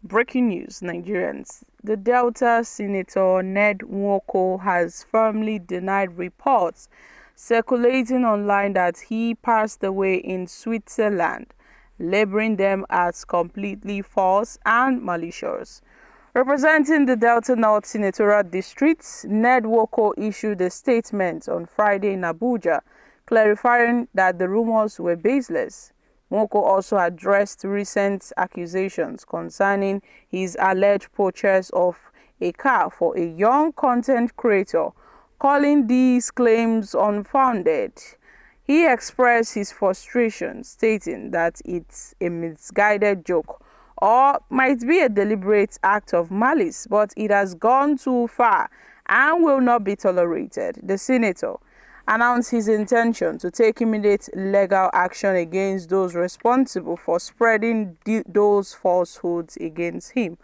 Breaking news, Nigerians. The Delta Senator Ned Nwoko has firmly denied reports circulating online that he passed away in Switzerland, labeling them as completely false and malicious. Representing the Delta North Senatorial District, Ned Nwoko issued a statement on Friday in Abuja, clarifying that the rumors were baseless. Nwoko also addressed recent accusations concerning his alleged purchase of a car for a young content creator, calling these claims unfounded. He expressed his frustration, stating that it's a misguided joke or might be a deliberate act of malice, but it has gone too far and will not be tolerated. The senator announced his intention to take immediate legal action against those responsible for spreading those falsehoods against him,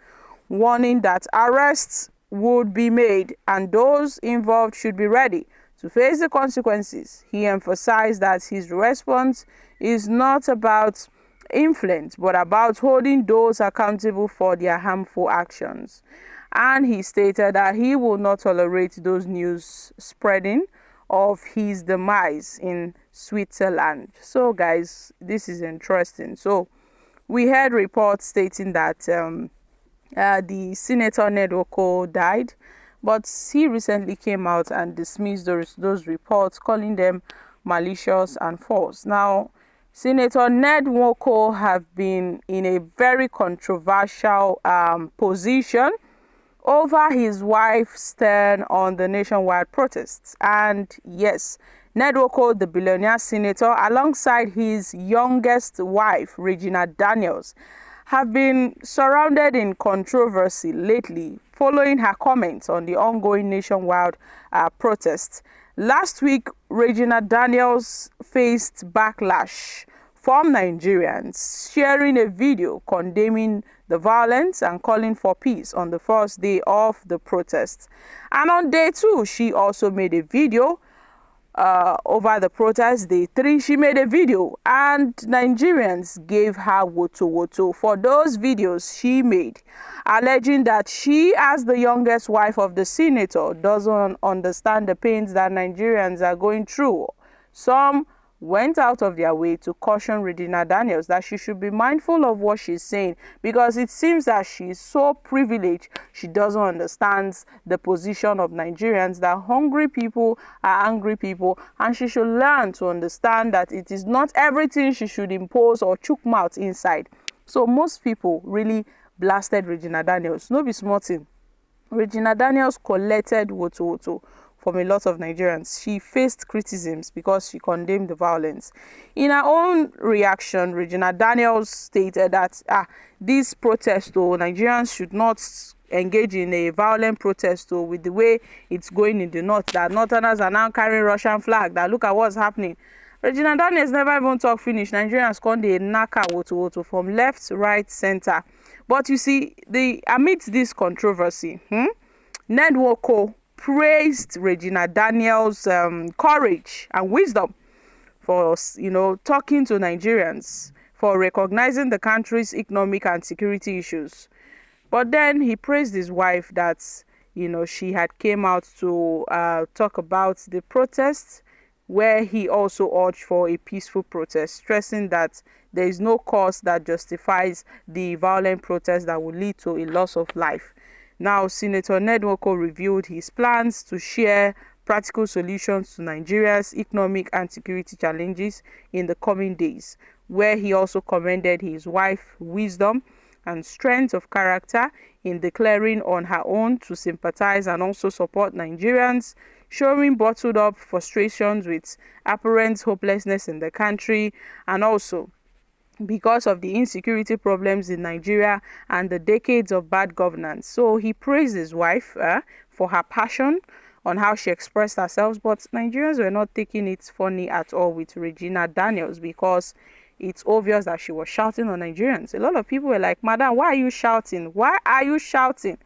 warning that arrests would be made and those involved should be ready to face the consequences. He emphasized that his response is not about influence but about holding those accountable for their harmful actions. And he stated that he will not tolerate those news spreading of his demise in Switzerland. So guys, this is interesting. So we heard reports stating that the Senator Ned Nwoko died, but he recently came out and dismissed those reports, calling them malicious and false. Now, Senator Ned Nwoko have been in a very controversial position over his wife's stand on the nationwide protests. And yes, Ned Nwoko, the billionaire senator, alongside his youngest wife, Regina Daniels, have been surrounded in controversy lately following her comments on the ongoing nationwide protests. Last week, Regina Daniels faced backlash from Nigerians, sharing a video condemning the violence and calling for peace on the first day of the protests. And on day 2, she also made a video over the protest. Day 3, she made a video and Nigerians gave her woto for those videos she made, alleging that she, as the youngest wife of the senator, doesn't understand the pains that Nigerians are going through. Some went out of their way to caution Regina Daniels that she should be mindful of what she's saying, because it seems that she's so privileged she doesn't understand the position of Nigerians, that hungry people are angry people, and she should learn to understand that it is not everything she should impose or chook mouth inside. So most people really blasted Regina Daniels. No be small thing. Regina Daniels collected woto from a lot of Nigerians. She faced criticisms because she condemned the violence. In her own reaction, Regina Daniels stated that this protest, Nigerians should not engage in a violent protest with the way it's going in the north, that northerners are now carrying Russian flag, that look at what's happening. Regina Daniels never even talk finish. Nigerians called the naka woto from left, right, center. But you see, amidst this controversy, Ned Nwoko praised Regina Daniels' courage and wisdom for, talking to Nigerians, for recognizing the country's economic and security issues. But then he praised his wife that, she had came out to talk about the protests, where he also urged for a peaceful protest, stressing that there is no cause that justifies the violent protest that would lead to a loss of life. Now, Senator Ned Nwoko revealed his plans to share practical solutions to Nigeria's economic and security challenges in the coming days, where he also commended his wife's wisdom and strength of character in declaring on her own to sympathize and also support Nigerians, showing bottled up frustrations with apparent hopelessness in the country, and also because of the insecurity problems in Nigeria and the decades of bad governance. So he praised his wife for her passion on how she expressed herself, but Nigerians were not taking it funny at all with Regina Daniels, because it's obvious that she was shouting on Nigerians. A lot of people were like, "Madam, why are you shouting? Why are you shouting?"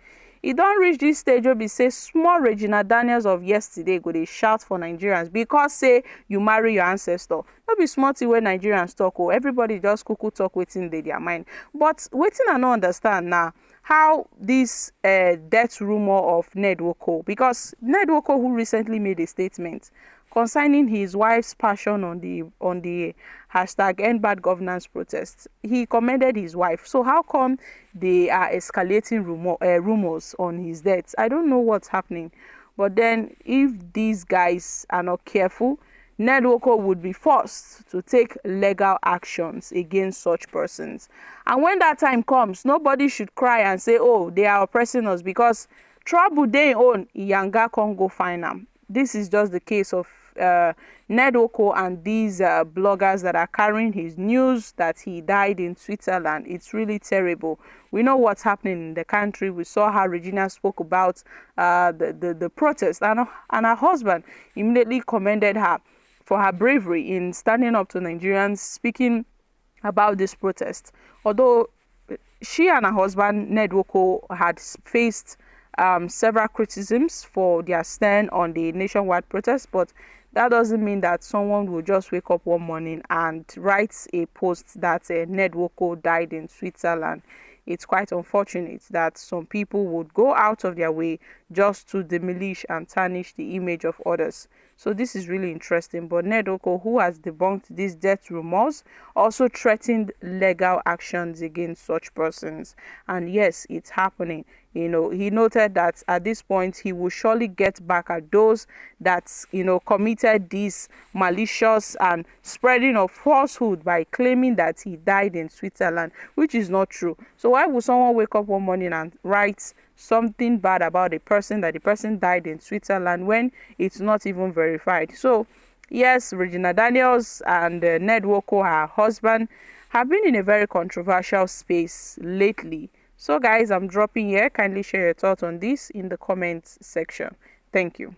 e don reach this stage wey be say small Regina Daniels of yesterday go dey shout for Nigerians because say you marry your ancestor. No be small thing wey Nigerians talk o. Everybody just kuku talk wetin dey their mind. But wetin I no understand na how this death rumor of Ned Nwoko, because Ned Nwoko, who recently made a statement concerning his wife's passion on the hashtag End Bad Governance protest, he commended his wife. So how come they are escalating rumors on his death? I don't know what's happening. But then if these guys are not careful, Ned Nwoko would be forced to take legal actions against such persons. And when that time comes, nobody should cry and say, oh, they are oppressing us, because trouble they own, Yanga can't go find them. This is just the case of Ned Nwoko and these bloggers that are carrying his news that he died in Switzerland. It's really terrible. We know what's happening in the country. We saw how Regina spoke about the protest, and her husband immediately commended her for her bravery in standing up to Nigerians, speaking about this protest. Although she and her husband, Ned Nwoko, had faced several criticisms for their stand on the nationwide protest, but that doesn't mean that someone will just wake up one morning and write a post that Ned Nwoko died in Switzerland. It's quite unfortunate that some people would go out of their way just to demolish and tarnish the image of others. So this is really interesting. But Ned Nwoko, who has debunked these death rumors, also threatened legal actions against such persons. And yes, it's happening. He noted that at this point he will surely get back at those that committed this malicious and spreading of falsehood by claiming that he died in Switzerland, which is not true. So why would someone wake up one morning and write something bad about a person, that the person died in Switzerland, when it's not even verified? So yes, Regina Daniels and Ned Nwoko, her husband, have been in a very controversial space lately. So guys, I'm dropping here. Kindly share your thoughts on this in the comments section. Thank you.